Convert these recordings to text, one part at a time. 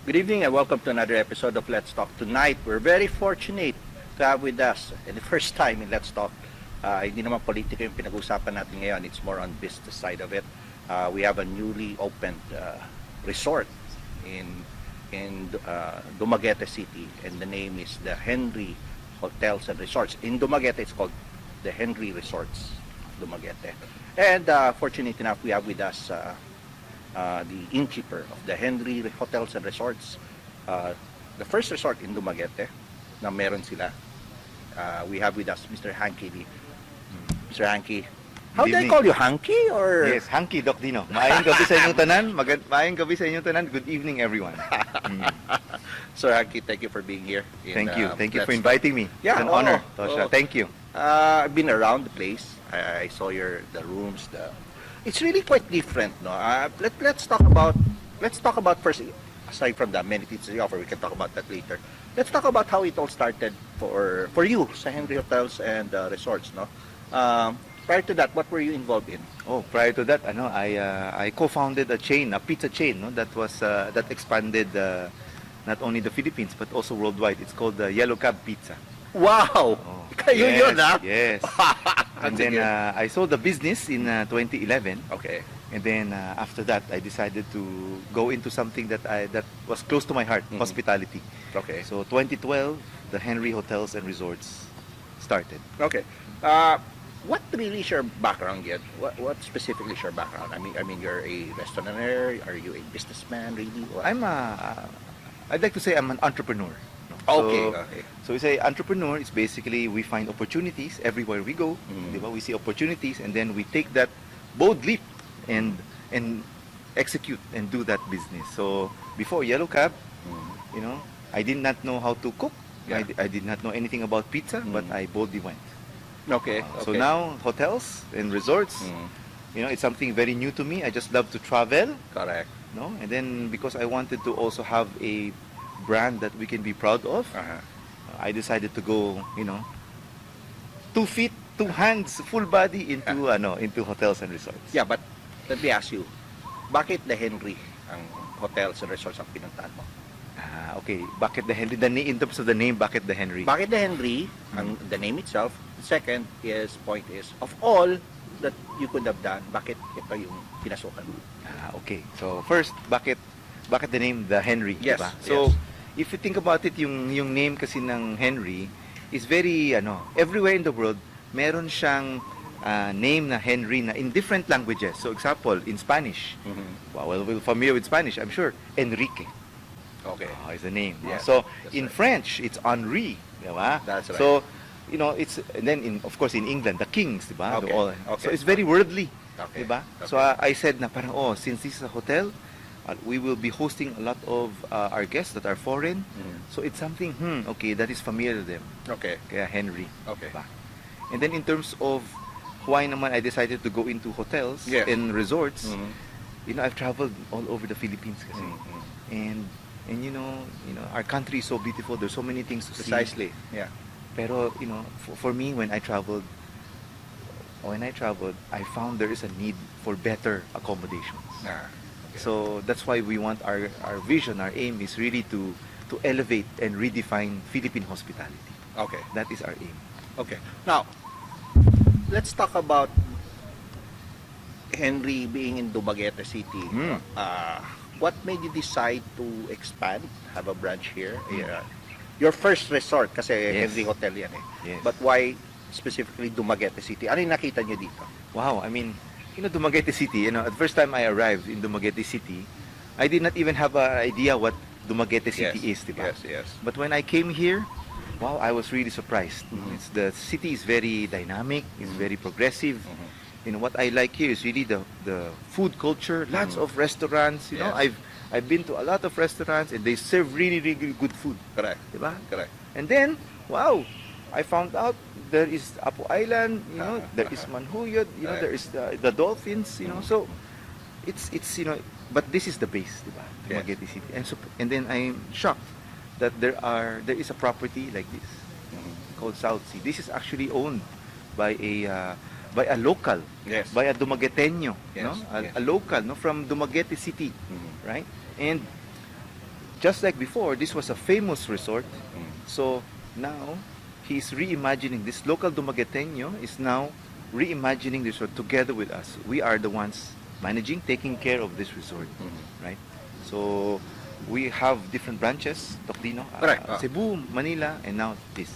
Good evening and welcome to another episode of Let's Talk. Tonight, we're very fortunate to have with us, and the first time in Let's Talk, hindi naman politika yung pinag-usapan natin ngayon, it's more on business side of it. We have a newly opened resort in Dumaguete City, and the name is the Henry Hotels and Resorts. In Dumaguete, it's called the Henry Resorts Dumaguete. And fortunate enough, we have with us the innkeeper of the Henry Hotels and Resorts, the first resort in Dumaguete na meron sila. We have with us Mr. Hanky. Mr. Hanky, how do I call you, Hanky or? Yes, Hanky, Dok Dinno. Maayong gabi sa inyong tanan. Maayong gabi sa inyong tanan. Good evening, everyone. Sir Hanky, thank you for being here. Thank you. Thank you for inviting me. Yeah, it's an honor, Tosha. Thank you. I've been around the place. I saw the rooms. It's really quite different, no? Let's talk about first. Aside from the amenities they offer, we can talk about that later. Let's talk about how it all started for you sa Henry Hotels and Resorts, no? Prior to that, what were you involved in? Oh, prior to that, I co-founded a pizza chain, no, that expanded not only the Philippines but also worldwide. It's called the Yellow Cab Pizza. Wow! Oh, Kayo yes, yun, ha? Yes. And then I sold the business in 2011. Okay. And then after that, I decided to go into something that was close to my heart, hospitality. Okay. So 2012, the Henry Hotels and Resorts started. Okay. What really is your background yet? What specifically is your background? I mean, you're a restaurateur. Are you a businessman, really? What? I'd like to say I'm an entrepreneur. Okay. So we say entrepreneur is basically we find opportunities everywhere we go. Diba? We see opportunities and then we take that bold leap and execute and do that business. So before Yellow Cab, I did not know how to cook. Yeah. I did not know anything about pizza, but I boldly went. Okay. So now hotels and resorts, it's something very new to me. I just love to travel. Correct. No, and then because I wanted to also have a brand that we can be proud of, I decided to go, 2 feet, 2 hands, full body into hotels and resorts. Yeah, but let me ask you, bakit the Henry ang hotels and resorts ang pinuntahan mo? Okay. Bakit the Henry? In terms of the name, bakit the Henry? Bakit the Henry? The name itself. The second point is, of all that you could have done, bakit ito yung pinasukan mo? Okay. So first, bakit the name the Henry? Yes. Diba? So if you think about it, yung name kasi ng Henry is very everywhere in the world meron siyang name na Henry na in different languages. So example, in Spanish. Well, we're familiar with Spanish, I'm sure. Enrique. Okay. Is the name. Yes, So that's in right. French, it's Henri. Diba? That's right. So it's and then of course in England, the kings, diba? Okay. Okay. So it's very worldly. Okay. Diba? Okay. So I said na parang since this is a hotel, we will be hosting a lot of our guests that are foreign. So it's something okay, that is familiar to them. Okay. Kaya Henry. Okay. Diba? And then in terms of why naman I decided to go into hotels Yes. and resorts, I've traveled all over the Philippines kasi. And our country is so beautiful. There's so many things to Precisely. see. Yeah. Pero for me, when I traveled, I found there is a need for better accommodations. Okay. So that's why we want our vision, our aim is really to elevate and redefine Philippine hospitality. Okay. That is our aim. Okay. Now, let's talk about Henry being in Dumaguete City. What made you decide to expand, have a branch here? Your first resort, kasi Yes. Henry Hotel yan eh. Yes. But why specifically Dumaguete City? Ano yung nakita nyo dito? Wow, I mean, Dumaguete City, the first time I arrived in Dumaguete City, I did not even have an idea what Dumaguete City is, diba? Yes. But when I came here, wow, I was really surprised. The city is very dynamic, it's very progressive. What I like here is really the food culture, lots of restaurants, Yes. I've been to a lot of restaurants and they serve really, really good food. Correct. Diba? Correct. And then, wow, I found out there is Apo Island, there is Manhuyod, Right. there is the dolphins, so it's but this is the base, diba? Yes. Dumaguete City. And then I'm shocked that there is a property like this called South Sea. This is actually owned by a local, Yes. by a Dumagueteño, Yes, yes. a local, from Dumaguete City, right? And just like before, this was a famous resort. Mm. So now he's reimagining this local Dumagueteño is now reimagining this resort together with us. We are the ones managing, taking care of this resort, Mhm. right? So we have different branches, Dok Dinno, Correct. Cebu, Manila, and now this.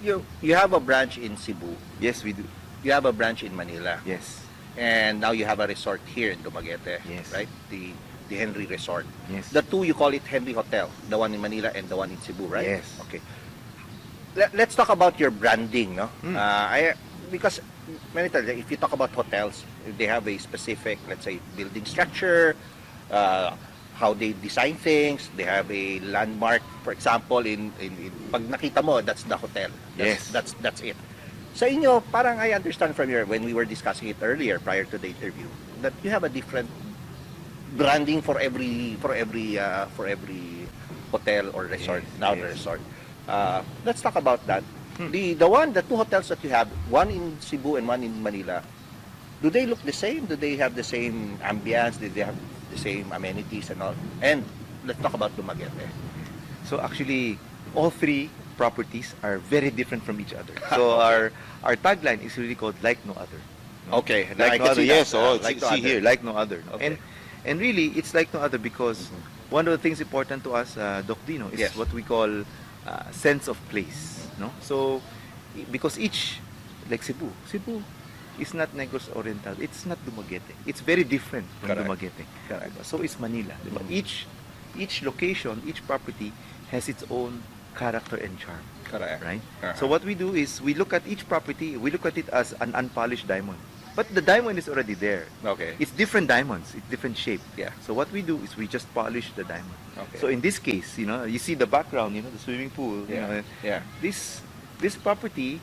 You have a branch in Cebu. Yes, we do. You have a branch in Manila. Yes, And now you have a resort here in Dumaguete. Yes. Right? The Henry Resort. yes. The two, you call it Henry Hotel. The one in Manila and the one in Cebu, right? Yes. Okay. Let's talk about your branding, no? Mm. Because many times, if you talk about hotels, they have a specific, let's say, building structure, how they design things. They have a landmark, for example, in pag nakita mo, that's the hotel. Yes. That's it. Sa inyo, parang I understand from when we were discussing it earlier prior to the interview, that you have a different branding for every hotel or resort, Yes, now yes. the resort. Let's talk about that. Hmm. The two hotels that you have, one in Cebu and one in Manila, do they look the same? Do they have the same ambience? Do they have the same amenities and all? And let's talk about Dumaguete. So actually, all three properties are very different from each other. So our tagline is really called "Like No Other." Okay, I Like can no other. see that. Yes. Oh, Like no see other. here, like no other. Okay. And really, it's like no other because Mhm. one of the things important to us, Dok Dinno, is Yes. what we call sense of place. No. So because each, like Cebu is not Negros Oriental. It's not Dumaguete. It's very different from Correct. Dumaguete. Correct. So is Manila. Diba? Mhm. Each location, each property has its own character and charm. Correct. Right? Uh-huh. So what we do is we look at each property, we look at it as an unpolished diamond. But the diamond is already there. Okay. It's different diamonds, it's different shape. Yeah. So what we do is we just polish the diamond. Okay. So in this case, you see the background, the swimming pool, Yeah. Yeah. this property,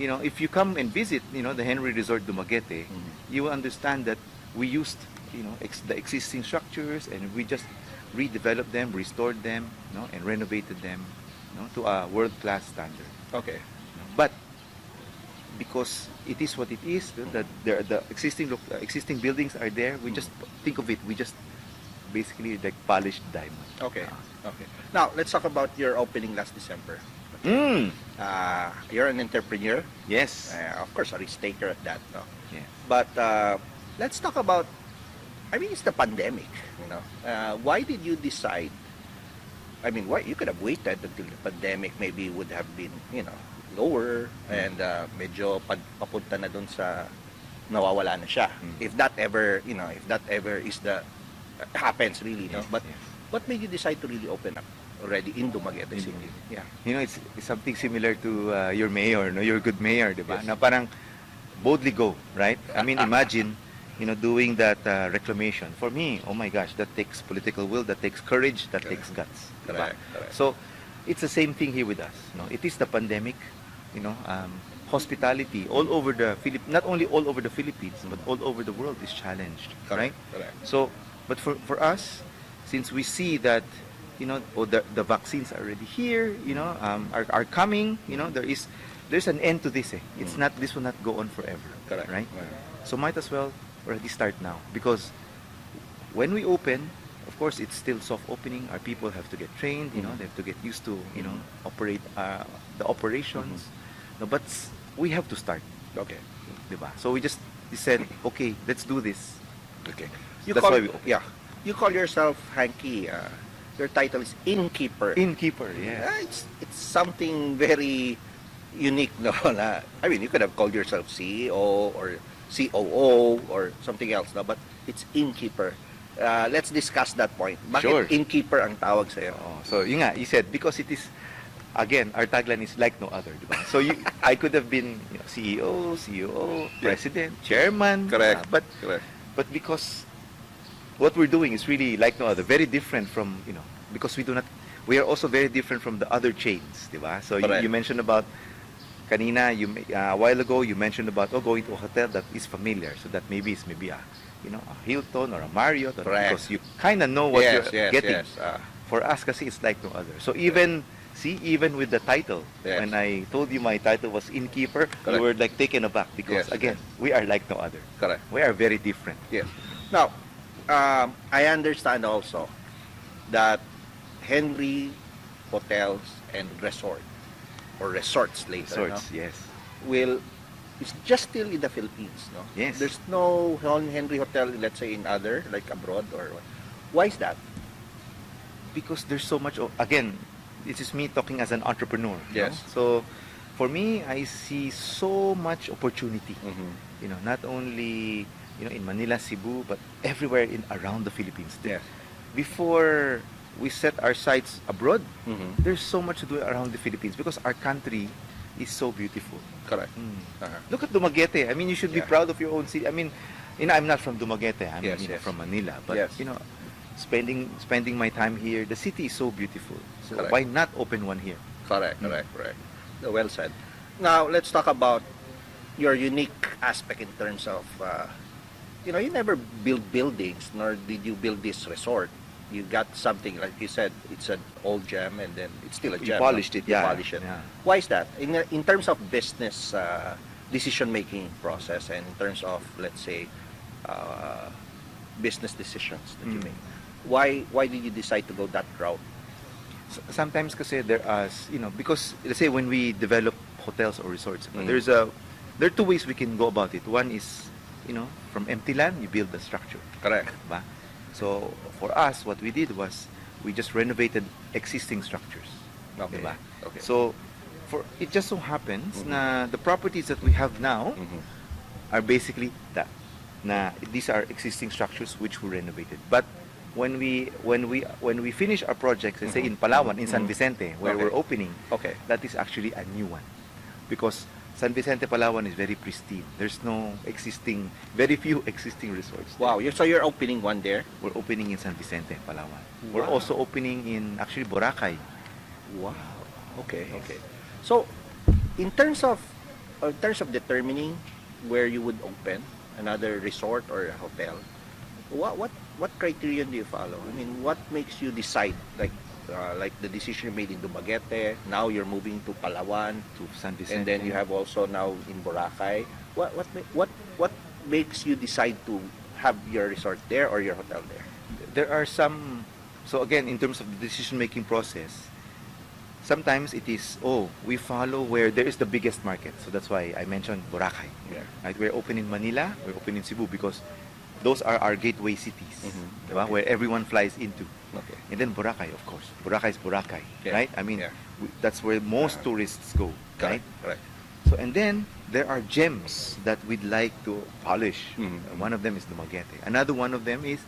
if you come and visit, the Henry Resort Dumaguete, Mhm. you will understand that we used, the existing structures and we just redeveloped them, restored them, and renovated them, to a world-class standard. Okay. But because it is what it is, that the existing buildings are there, we just think of it, we just basically like polished diamond. Okay. Okay. Now, let's talk about your opening last December. Mm. You're an entrepreneur. Yes. Of course, a risk taker at that. No? Yeah. But let's talk about, it's the pandemic, why did you decide, why you could have waited until the pandemic maybe would have been, lower and medyo papunta na dun sa nawawala na siya. Mm. If that ever is happens really, no? Yes, But yes. what made you decide to really open up already in Dumaguete In City? Dumaguete. Yeah. It's something similar to your mayor, your good mayor, di ba? Yes. Na parang boldly go, right? Imagine, doing that reclamation. For me, oh my gosh, that takes political will, that takes courage, that Correct. takes guts. di ba? Correct. So, it's the same thing here with us. It is the pandemic, hospitality all over the not only all over the Philippines, but all over the world is challenged, right? Correct. So, but for us, since we see that, the vaccines are already here, are coming, there's an end to this. It's not, this will not go on forever, Correct. right? Right. So might as well already start now, because when we open, of course, it's still soft opening. Our people have to get trained, they have to get used to, operate the operations. No, but we have to start, Okay. diba? So we said, okay, let's do this. Okay. That's why we open. Yeah. You call yourself Hanky. Your title is innkeeper. Innkeeper, yeah. It's something very unique, no? You could have called yourself CEO or COO or something else, no? But it's innkeeper. Let's discuss that point. Bakit Sure. innkeeper ang tawag sa'yo? Oh, so yun nga, you said, because it is, again, our tagline is like no other, diba? So I could have been CEO, COO, president, chairman. Correct. But Correct. because what we're doing is really like no other, very different from, because we are also very different from the other chains, diba? So Correct. you mentioned about, kanina, a while ago, you mentioned about going to a hotel that is familiar. So that maybe is a Hilton or a Marriott, Correct. because you kind of know what Yes, you're yes, getting. yes. For us, kasi it's like no other. So even with the title, Yes. when I told you my title was innkeeper, Correct. you were like taken aback because Yes, again, we are like no other. Correct. We are very different. Yes. Now, I understand also that Henry Hotels and Resort, or resorts later, no? Sorts, yes. Will it's just still in the Philippines, no? Yes. There's no Henry Hotel, let's say, in other, like abroad or what. Why is that? Because there's so much, again, this is me talking as an entrepreneur. Yes. No? So for me, I see so much opportunity. Not only in Manila, Cebu, but everywhere in around the Philippines. Yes. Before we set our sights abroad, Mhm. there's so much to do around the Philippines because our country is so beautiful. Correct. Mm. Uh-huh. Look at Dumaguete. I mean, you should be Yeah. proud of your own city. I mean, I'm not from Dumaguete. I'm Yes, yes. from Manila, but Yes. spending my time here, the city is so beautiful. So Correct. why not open one here? Correct, correct, correct. Well said. Now, let's talk about your unique aspect in terms of, you never build buildings, nor did you build this resort. You got something, like you said, it's an old gem, and then it's still a You gem. polished no? it, You yeah, polish it. yeah. Why is that? In terms of business decision-making process, and in terms of, let's say, business decisions that you Mm. make, why did you decide to go that route? Sometimes kasi there are, because let's say when we develop hotels or resorts, Mm. there are two ways we can go about it. One is, from empty land, you build the structure. Correct. Diba? So for us, what we did was we just renovated existing structures. Okay. Diba? Okay. So it just so happens Mhm. na the properties that we have now Mhm. are basically that. Na these are existing structures which were renovated. But when we finish our projects, let's say in Palawan, in San Mhm. Vicente, where Okay. we're opening, Okay. that is actually a new one. Because San Vicente, Palawan is very pristine. There's very few existing resorts there. Wow. So you're opening one there? We're opening in San Vicente, Palawan. We're Wow. also opening in actually Boracay. Wow. Okay. Okay. So, in terms of determining where you would open another resort or a hotel, what criterion do you follow? I mean, what makes you decide, like the decision you made in Dumaguete, now you're moving to Palawan, To San Vicente. and then you have also now in Boracay. What makes you decide to have your resort there or your hotel there? There are some. So again, in terms of the decision-making process, sometimes it is, we follow where there is the biggest market. So that's why I mentioned Boracay. Yeah. Right? We're open in Manila, we're open in Cebu because those are our gateway cities, Mhm. diba? Okay. Where everyone flies into. Okay. And then Boracay, of course. Boracay is Boracay, Yeah. right? I mean, Yeah. that's where most Uh-huh. tourists go, right? Correct. So, and then there are gems that we'd like to polish. Mhm. One of them is Dumaguete. Another one of them is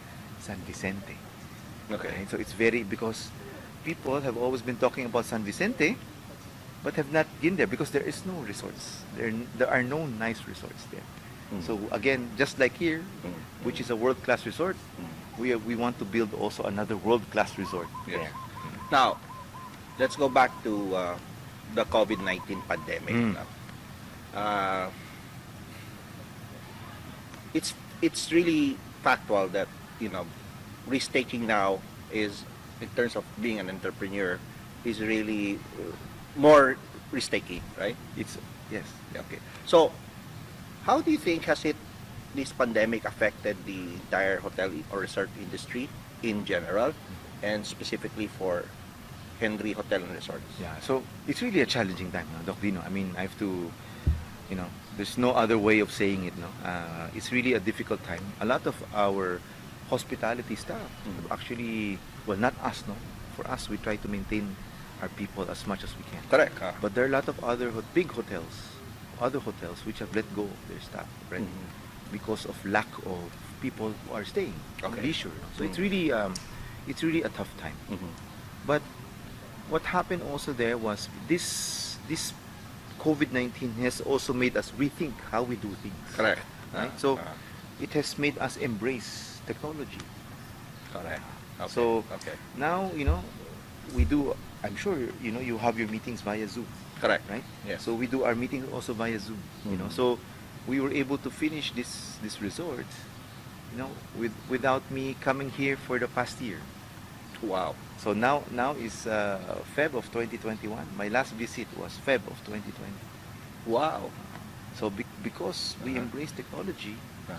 San Vicente. Okay. Right? So it's because people have always been talking about San Vicente, but have not been there because there is no resorts. There are no nice resorts there. Mhm. So again, just like here, Mhm. which is a world-class resort, we want to build also another world-class resort Yes. there. Now, let's go back to the COVID-19 pandemic. Mm. Now. It's really factual that risk taking now is, in terms of being an entrepreneur, is really more risk taking, right? It's yes. Okay. So, how do you think this pandemic affected the entire hotel or resort industry in general, and specifically for Henry Hotel and Resorts? Yeah, so it's really a challenging time, no, Dok Dinno. I mean, I have to, there's no other way of saying it, no. It's really a difficult time. A lot of our hospitality staff, Mhm. actually, well, not us, no. For us, we try to maintain our people as much as we can. Correct. But there are a lot of other big hotels, other hotels, which have let go of their staff already Mhm. because of lack of people who are staying on Okay. leisure. No? So Mhm. it's really a tough time. Mhm. But what happened also there was this COVID-19 has also made us rethink how we do things. Correct. Right? So it has made us embrace technology. Correct. Okay. So okay. now, we do, I'm sure, you have your meetings via Zoom, Correct. right? Yes. So we do our meetings also via Zoom, Mhm. So we were able to finish this resort, without me coming here for the past year. Wow. So now is Feb of 2021. My last visit was Feb of 2020. Wow. So because we Uh-huh. embrace technology, Uh-huh.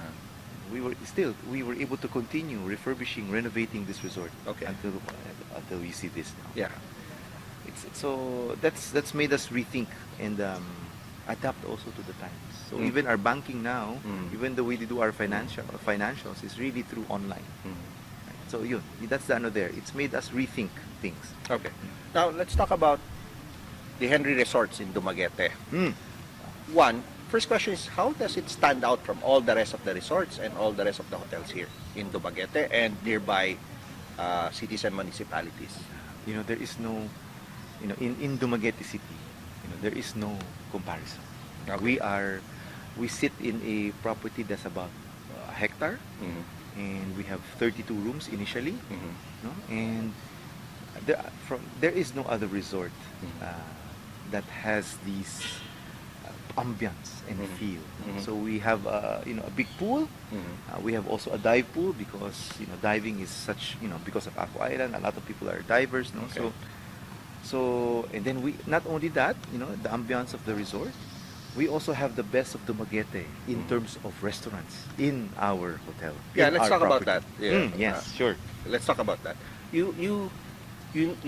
we were able to continue refurbishing, renovating this resort Okay. until we see this now. Yeah. So that's made us rethink and adapt also to the times. So Mm. even our banking now, Mm. even the way we do our financials is really through online. Mm. So yun, that's the ano there. It's made us rethink things. Okay. Now, let's talk about the Henry Resorts in Dumaguete. Mm. First question is, how does it stand out from all the rest of the resorts and all the rest of the hotels here in Dumaguete and nearby cities and municipalities? There is no, in Dumaguete City, there is no comparison. Okay. We sit in a property that's about a hectare, Mhm. and we have 32 rooms initially, Mhm. no? And there is no other resort Mhm. that has these ambience and Mhm. feel. Mhm. So we have a big pool. Mhm. We have also a dive pool because diving is such because of Aqua Island, a lot of people are divers, no? Okay. So and then we not only that, the ambiance of the resort, we also have the best of Dumaguete in Mhm. terms of restaurants in our hotel. Yeah, in let's our talk about property. that. Yeah. Yes, sure. Let's talk about that. You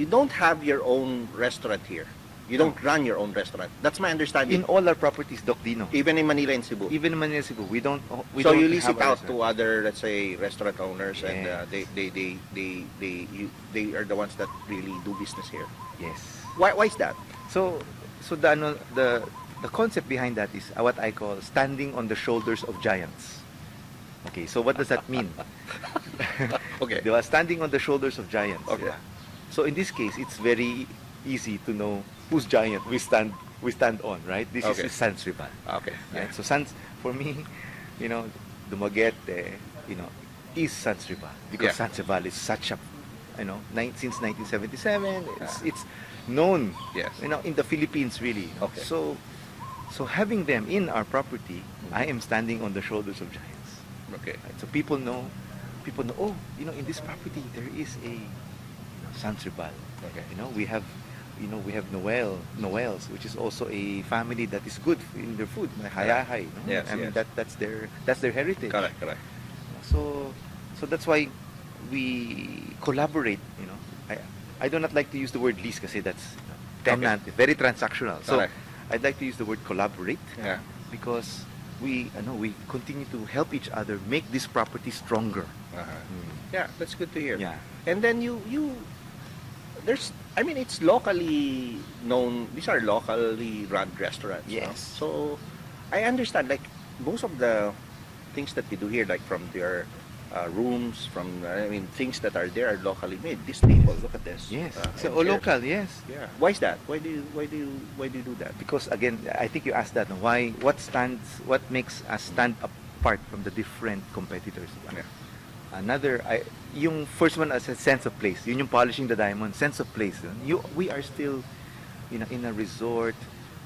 don't have your own restaurant here. You don't run your own restaurant. That's my understanding. In all our properties, Dok Dinno. Even in Manila and Cebu. Even in Manila, Cebu, we don't. So you don't lease have it a out restaurant. to other, let's say, restaurant owners, and Yes. they are the ones that really do business here. Yes. Why is that? So the concept behind that is what I call standing on the shoulders of giants. Okay, so what does that mean? Okay. They are standing on the shoulders of giants. Okay. Yeah. So in this case, it's very easy to know whose giant we stand on, right? This Okay. is Sans Rival. Okay. Right? So for me, Dumaguete, is Sans Rival because Yeah. Sans Rival is such a, since 1977, it's known, Yes. in the Philippines really. Okay. So having them in our property, I am standing on the shoulders of giants. Okay. Right? So people know, oh, in this property there is a Sans Rival. Okay. We have Noels, which is also a family that is good in their food, hayahay. No? Yes, I mean yes. that's their heritage. Correct. So that's why we collaborate. I do not like to use the word lease because that's tenant, very transactional. So Correct. I'd like to use the word collaborate Yeah. because we continue to help each other make this property stronger. Uh-huh. Yeah, that's good to hear. Yeah. And then it's locally known. These are locally run restaurants. no? Yes. So I understand, like, most of the things that we do here, like from their rooms, things that are there are locally made. This table, look at this. Yes. And So chairs. local, yes. Yeah. Why is that? Why do you do that? Because again, I think you asked that. No? What makes us stand apart from the different competitors? Yeah. Yung first one as a sense of place. Yun yung polishing the diamond, sense of place. We are still, in a resort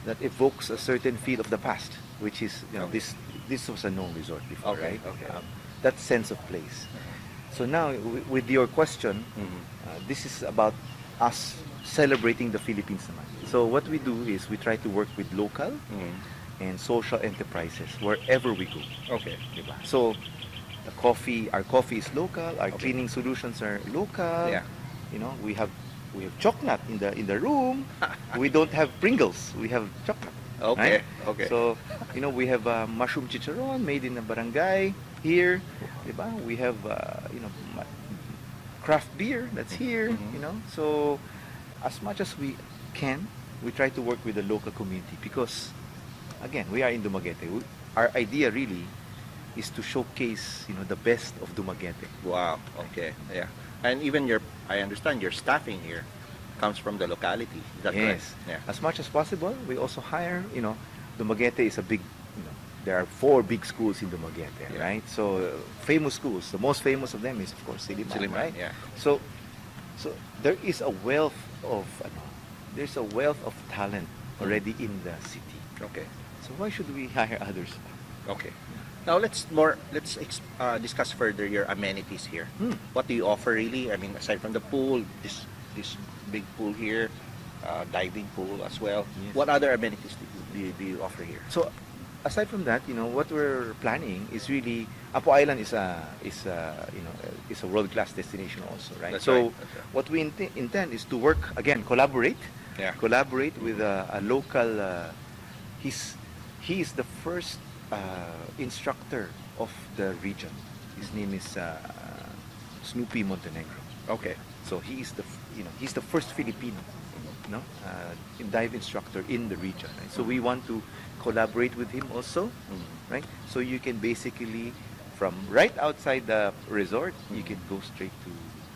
that evokes a certain feel of the past, which is, Okay. this was a known resort before, Okay, right? okay. That sense of place. So now, with your question, Mhm. this is about us celebrating the Philippines naman. So what we do is we try to work with local Mhm. and social enterprises wherever we go. Okay. Diba? So our coffee is local, our Okay. cleaning solutions are local. Yeah. We have chocolate in the room. We don't have Pringles, we have chocolate. Okay. Right? Okay. So, we have mushroom chicharon made in a barangay here. Diba? We have, craft beer that's here. Mhm. So, as much as we can, we try to work with the local community because, again, we are in Dumaguete. Our idea really is to showcase, the best of Dumaguete. Wow. Okay. Yeah. And even I understand your staffing here comes from the locality. Is that correct? Yes. Yeah. As much as possible, we also hire, Dumaguete is a big, there are 4 big schools in Dumaguete, Yeah. right? So, famous schools. The most famous of them is, of course, Siliman, right? Yeah. So there is a wealth of, there's a wealth of talent already in the city. Okay. So why should we hire others? Okay. Now let's discuss further your amenities here. What do you offer really? I mean, aside from the pool, this big pool here, diving pool as well. Yes. What other amenities do you offer here? So aside from that, what we're planning is really Apo Island is a world-class destination also, right? That's so right, that's right. what we intend is to work again, collaborate with a local. He is the first instructor of the region. His name is Snoopy Montenegro. Okay. So he's the first Filipino, dive instructor in the region. Right? So we want to collaborate with him also, right? So you can basically, from right outside the resort, you can go straight to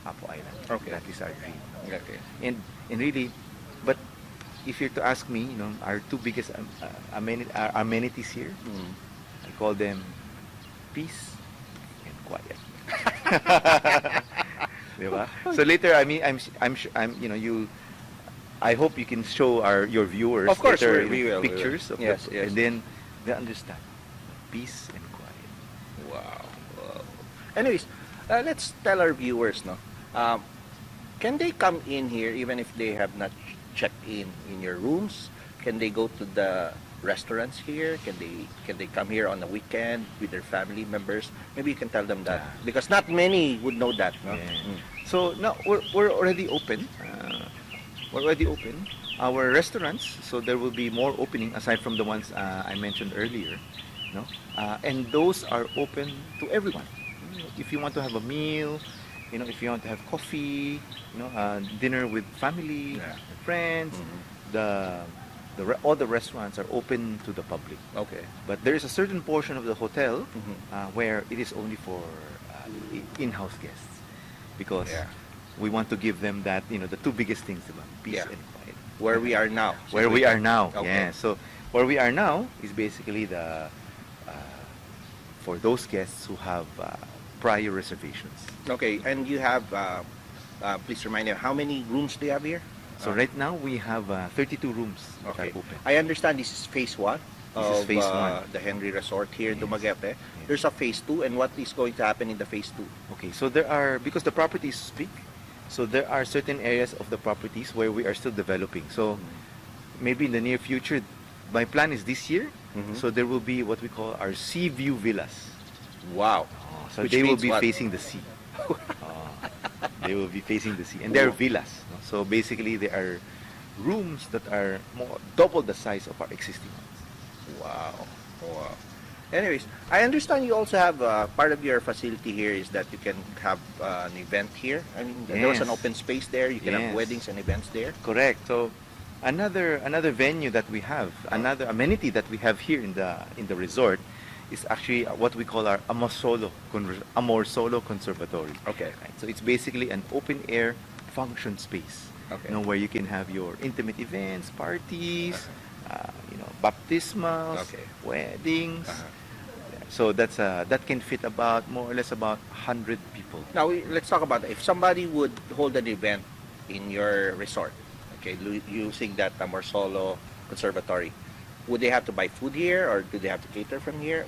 Apo Island. Okay. That is our dream. Okay. And really, but if you're to ask me, our two biggest amenities here, I call them peace and quiet. Diba? So later, I mean, I hope you can show your viewers Of course, later, we will. pictures of Yes, yes. and then they understand peace and quiet. Wow. Wow. Anyways, let's tell our viewers, no? Can they come in here even if they have not checked in your rooms? Can they go to the restaurants here? Can they come here on the weekend with their family members? Maybe you can tell them that, Yeah. because not many would know that, no? Yeah. So now we're already open. Our restaurants, so there will be more opening aside from the ones I mentioned earlier, no? And those are open to everyone. If you want to have a meal, if you want to have coffee, dinner with family, Yeah. friends, all the restaurants are open to the public. Okay. But there is a certain portion of the hotel Mhm. where it is only for in-house guests, because Yeah. we want to give them that, the two biggest things about peace Yeah. and quiet. Where we are now. Where we are now, Okay. yeah. So where we are now is basically for those guests who have prior reservations. Okay, and you have, please remind me, how many rooms do you have here? So right now we have 32 rooms that Okay. are open. I understand this is phase 1 This of is phase one. the Henry Resort here in Yes. Dumaguete. There's a phase 2, and what is going to happen in the phase 2? Okay, so there are, because the property is big, so there are certain areas of the properties where we are still developing. So maybe in the near future, my plan is this year, Mhm. so there will be what we call our sea view villas. Wow. So Which they will means be what? facing the sea. They will be facing the sea, and they're villas. No? So basically, they are rooms that are double the size of our existing ones. Wow. Wow. Anyways, I understand you also have part of your facility here is that you can have an event here. I mean, there was an Yes. open space there. You can have Yes. weddings and events there. Correct. So another venue that we have, another amenity that we have here in the resort is actually what we call our Amor Solo Conservatory. Okay. Right? So it's basically an open air function space. Okay. Where you can have your intimate events, parties, baptismals, Okay. weddings. Uh-huh. So that can fit more or less about 100 people. Now, let's talk about if somebody would hold an event in your resort, okay, using that Solo Conservatory, would they have to buy food here, or do they have to cater from here?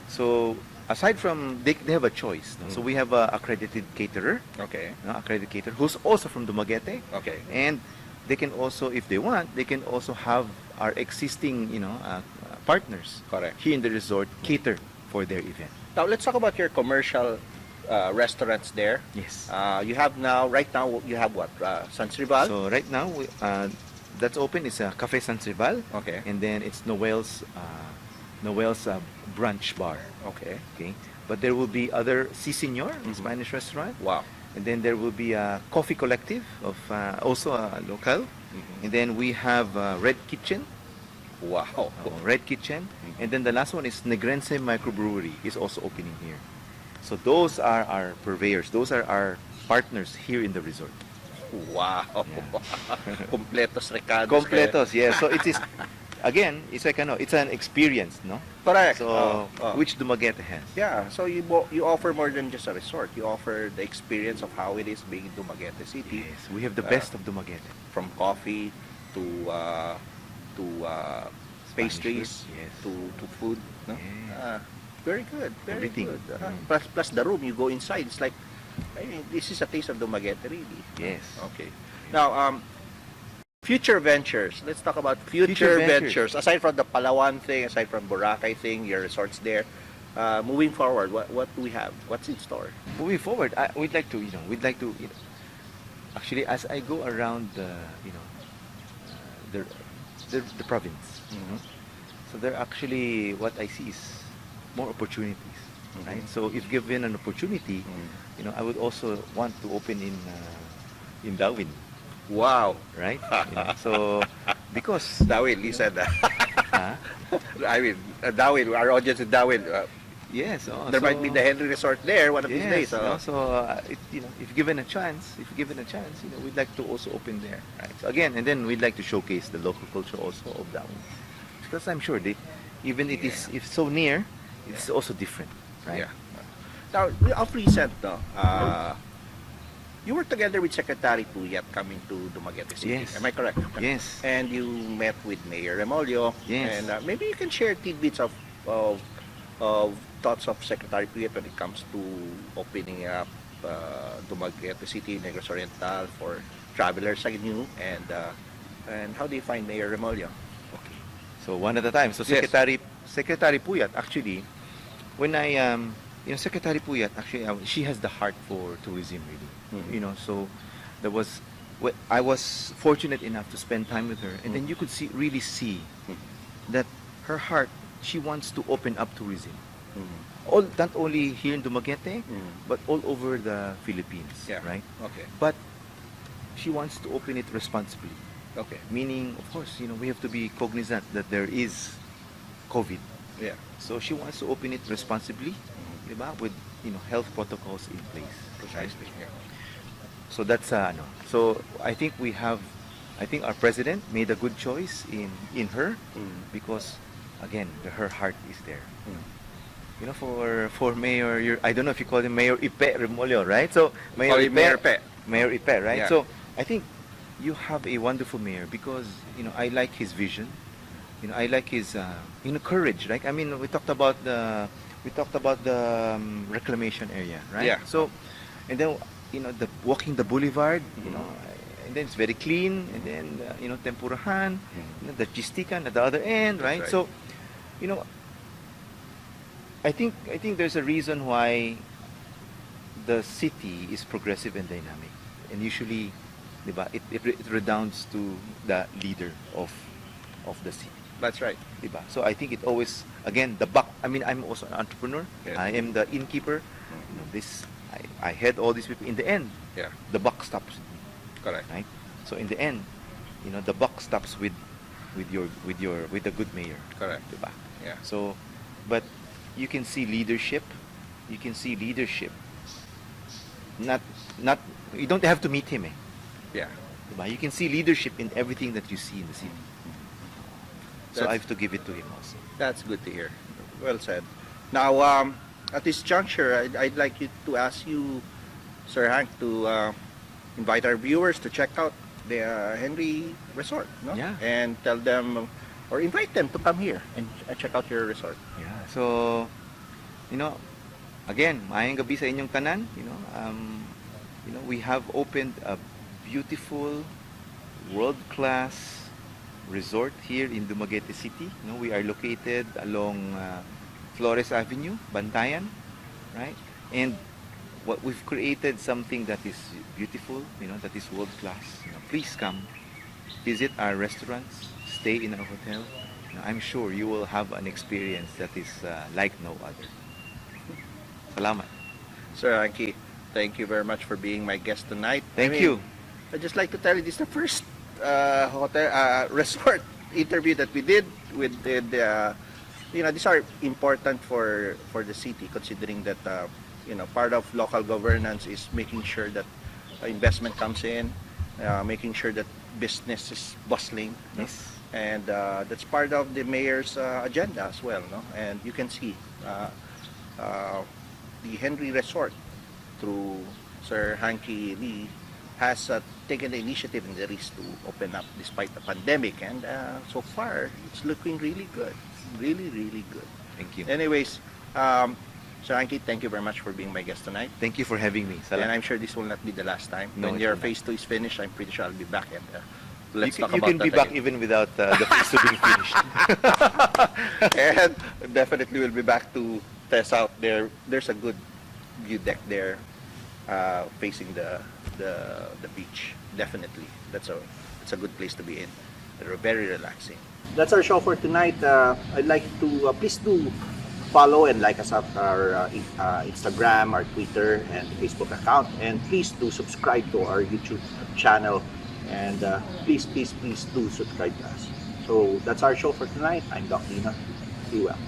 So aside from, they have a choice. No? So we have a accredited caterer, Okay. accredited caterer who's also from Dumaguete, Okay. and they can also, if they want, they can also have our existing, partners Correct. here in the resort cater for their event. Now, let's talk about your commercial restaurants there. Yes. You have right now, you have what? San Rival? So right now, that's open. It's a Cafe San Rival, Okay. and then it's Noel's brunch bar. Okay. Okay, but there will be other Si Senor, Spanish restaurant, Wow. and then there will be a coffee collective of also a local, and then we have Red Kitchen, Wow. Red Kitchen, and then the last one is Negrense Microbrewery is also opening here. So those are our purveyors. Those are our partners here in the resort. Wow. Completos recados. Completos, yes. So it is, again, it's like it's an experience, no? Correct. So which Dumaguete has. Yeah, so you offer more than just a resort. You offer the experience of how it is being in Dumaguete City, Yes, we have the best of Dumaguete. from coffee to pastries, food, yes. to food. No? Yeah. Very good. Very Everything. good. Mm. Plus the room, you go inside. It's like, I mean, this is a taste of Dumaguete, really. Yes. Okay. Now, Future ventures. Let's talk about future, Future ventures. ventures. Aside from the Palawan thing, aside from Boracay thing, your resorts there. Moving forward, what do we have? What's in store? Moving forward, we'd like to, actually, as I go around, the, the province, so there actually, what I see is more opportunities, right? So if given an opportunity, I would also want to open in Darwin, Wow. right? So because Dawin, you said that. uh, I mean, Dawin, our audience in Dawin, yes, there might be the Henry Resort there one of these days. If given a chance, we'd like to also open there, right? So again, and then we'd like to showcase the local culture also of Darwin, because I'm sure even it is if so near, it's also different, right? Yeah. Now, of recent, no, you were together with Secretary Puyat coming to Dumaguete City. Yes. Am I correct? Yes. And you met with Mayor Remolio. Yes. And maybe you can share tidbits of thoughts of Secretary Puyat when it comes to opening up Dumaguete City, Negros Oriental for travelers like you, and how do you find Mayor Remolio? Okay. So one at a time. So Yes. Secretary Puyat, actually, when Secretary Puyat, actually, she has the heart for tourism, really. So I was fortunate enough to spend time with her, and then you could really see that her heart, she wants to open up tourism. Not only here in Dumaguete, but all over the Philippines, Yeah. right? Okay. But she wants to open it responsibly. Okay. Meaning, of course, we have to be cognizant that there is COVID. Yeah. So she wants to open it responsibly, diba? With health protocols in place. Precisely. Yeah. So that's So I think our president made a good choice in her, because again, her heart is there. For Mayor, I don't know if you call him Mayor Ipe Remolio, right? So Call him Mayor Ipe. Mayor Ipe, right? Yeah. So I think you have a wonderful mayor, because I like his vision. I like his courage, right? I mean, we talked about the reclamation area, right? Yeah. So, and then the walking the boulevard, and then it's very clean, and then Tempurahan, the Chistikan at the other end, right? right. So, I think there's a reason why the city is progressive and dynamic, and usually, diba, it redounds to the leader of the city. That's right. Diba? So I think it always, again, the buck. I mean, I'm also an entrepreneur. Yes. I am the innkeeper. I head all these people. In the end, Yeah. the buck stops with me, Correct. right? So in the end, the buck stops with the good mayor. Correct. Diba? Yeah. So, but you can see leadership. You can see leadership. Not. You don't have to meet him, eh? Yeah. Diba? You can see leadership in everything that you see in the city. So I have to give it to him also. That's good to hear. Well said. Now, at this juncture, I'd like you to ask you, Sir Hank, to invite our viewers to check out the Henry Resort, no? Yeah. And tell them, or invite them to come here and check out your resort. Yeah. So, again, maayong gabi sa inyong tanan. We have opened a beautiful, world-class resort here in Dumaguete City. We are located along Flores Avenue, Bantayan, right? And what we've created something that is beautiful, that is world-class. Please come, visit our restaurants, stay in our hotel. I'm sure you will have an experience that is like no other. Salamat. Sir Hanky, thank you very much for being my guest tonight. Thank you. I'd just like to tell you, this is the first resort interview that we did with these are important for the city, considering that part of local governance is making sure that investment comes in, making sure that business is bustling. No? Yes. And that's part of the mayor's agenda as well, no? And you can see the Henry Resort through Sir Hanky Lee has taken the initiative and the risk to open up despite the pandemic, and so far it's looking really good, really good. Thank you. Anyways, Sir Hanky, thank you very much for being my guest tonight. Thank you for having me. And I'm sure this will not be the last time. No, When it your will not. phase 2 is finished, I'm pretty sure I'll be back and let's talk You about can be that back again. even without the phase 2 being finished. And definitely we'll be back to test out there. There's a good view deck there, facing the beach. Definitely, it's a good place to be in. They're very relaxing. That's our show for tonight. I'd like to please do follow and like us at our Instagram, our Twitter, and Facebook account, and please do subscribe to our YouTube channel. And please do subscribe to us. So that's our show for tonight. I'm Dok Dinno. Be well.